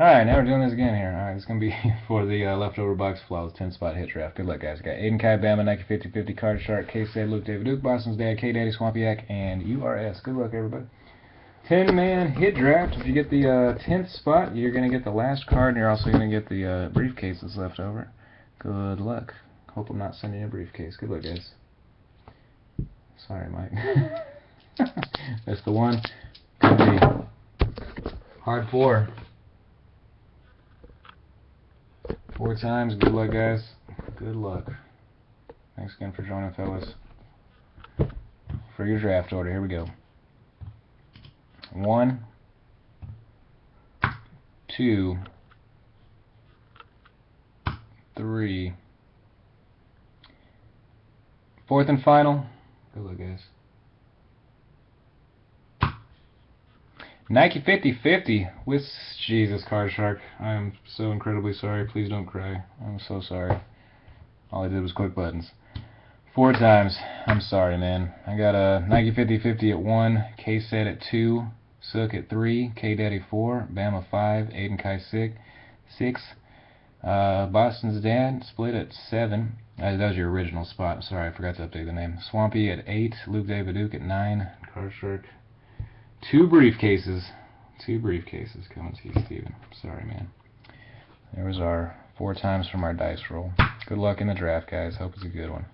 Alright, now we're doing this again here. Alright, it's going to be for the leftover box flawless 10-spot hit draft. Good luck, guys. We got Aiden Kai, Bama, Nike 50/50, Card Shark, K-State, Luke David Duke, Boston's Dad, K-Daddy, Swampyak, and URS. Good luck, everybody. 10-man hit draft. If you get the 10th spot, you're going to get the last card, and you're also going to get the briefcase that's left over. Good luck. Hope I'm not sending you a briefcase. Good luck, guys. Sorry, Mike. That's the one. Could be hard 4. 4 times. Good luck, guys. Good luck. Thanks again for joining, fellas. For your draft order, here we go. 1, 2, 3. 4th and final. Good luck, guys. Nike 50/50 with Jesus, Card Shark. I am so incredibly sorry. Please don't cry. I'm so sorry. All I did was click buttons. 4 times. I'm sorry, man. I got a Nike 50/50 at 1, K-Set at 2, Sook at 3, K-Daddy 4, Bama 5, Aiden Kai 6, Boston's Dad split at 7. That was your original spot. Sorry, I forgot to update the name. Swampy at 8, Luke David Duke at 9, Card Shark. 2 briefcases. 2 briefcases coming to you, Steven. Sorry, man. There was our 4 times from our dice roll. Good luck in the draft, guys. Hope it's a good one.